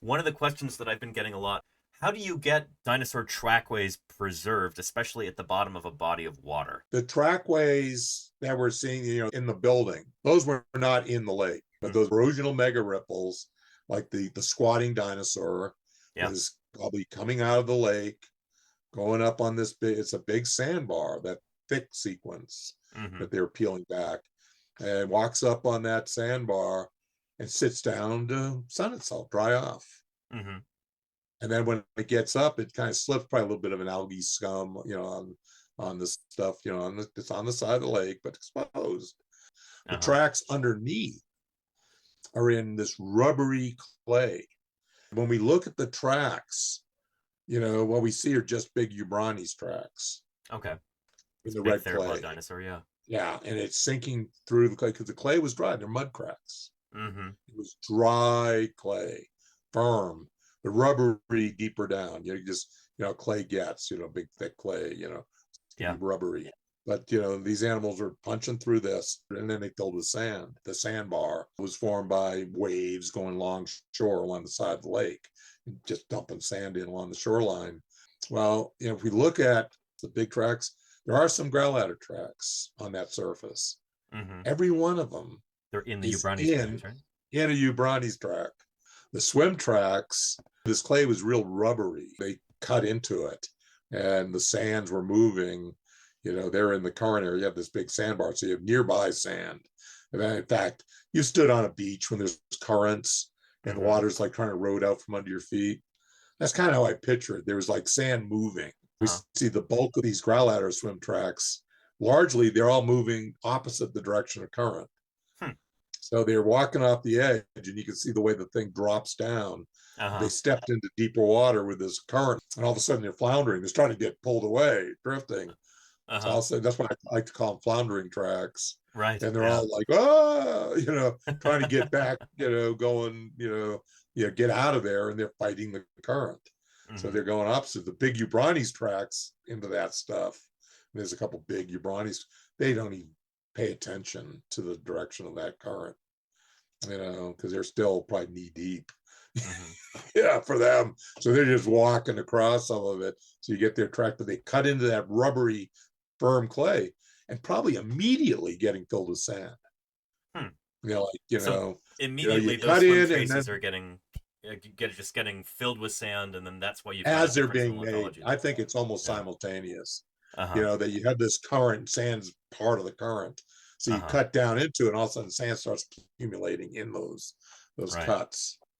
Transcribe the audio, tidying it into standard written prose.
One of the questions that I've been getting a lot, how do you get dinosaur trackways preserved, especially at the bottom of a body of water? The trackways that we're seeing, in the building, those were not in the lake, but Hmm. those erosional mega ripples, like the squatting dinosaur, Yeah. is probably coming out of the lake, going up on this big, it's a big sandbar, that thick sequence Hmm. that they're peeling back, and walks up on that sandbar and sits down to sun itself, dry off. Hmm. And then when it gets up, it kind of slips, probably a little bit of an algae scum, on the stuff, it's on the side of the lake, but exposed. The Uh-huh. tracks underneath are in this rubbery clay. When we look at the tracks, what we see are just big Ubrani's tracks Okay. in It's the big red theropod clay. dinosaur, yeah. Yeah, and it's sinking through the clay because the clay was dry. They're mud cracks. Hmm. It was dry clay, firm, the rubbery deeper down. Just clay gets, big thick clay. It can be Yeah. rubbery. But these animals are punching through this, and then they filled with sand. The sandbar was formed by waves going along shore along the side of the lake, and just dumping sand in along the shoreline. Well, if we look at the big tracks, there are some ground ladder tracks on that surface. Hmm. Every one of them They're in the is Ubrani's in tracks, right? in a Ubrani's track. The swim tracks, this clay was real rubbery. They cut into it, and the sands were moving. They're in the current area. You have this big sandbar, so you have nearby sand. And then, in fact, you stood on a beach when there's currents and the Hmm. water's like trying to erode out from under your feet. That's kind of how I picture it. There was like sand moving. We Huh. see the bulk of these growladder swim tracks. Largely, they're all moving opposite the direction of current. Hmm. So they're walking off the edge, and you can see the way the thing drops down. They Uh-huh. stepped into deeper water with this current, and all of a sudden they're floundering. They're starting to get pulled away, drifting. So Uh-huh. I'll say that's why I like to call them floundering tracks. Right. And they're Yeah. all like, ah, trying to get back, going, get out of there, and they're fighting the current. So Hmm. they're going opposite. The big Ubrani's tracks into that stuff. And there's a couple big Ubrani's. They don't even pay attention to the direction of that current, because they're still probably knee deep. Hmm. Yeah, for them. So they're just walking across some of it. So you get their track, but they cut into that rubbery, firm clay and probably immediately getting filled with sand. Hmm. Like, So you immediately those cut swim in and then traces are getting filled with sand, and then that's why you find a as they're difference in the being made, lithology I there. think it's almost Yeah. simultaneous, Uh-huh. that you have this current, sand's part of the current. So you Uh-huh. cut down into it, and all of a sudden sand starts accumulating in those Right. cuts.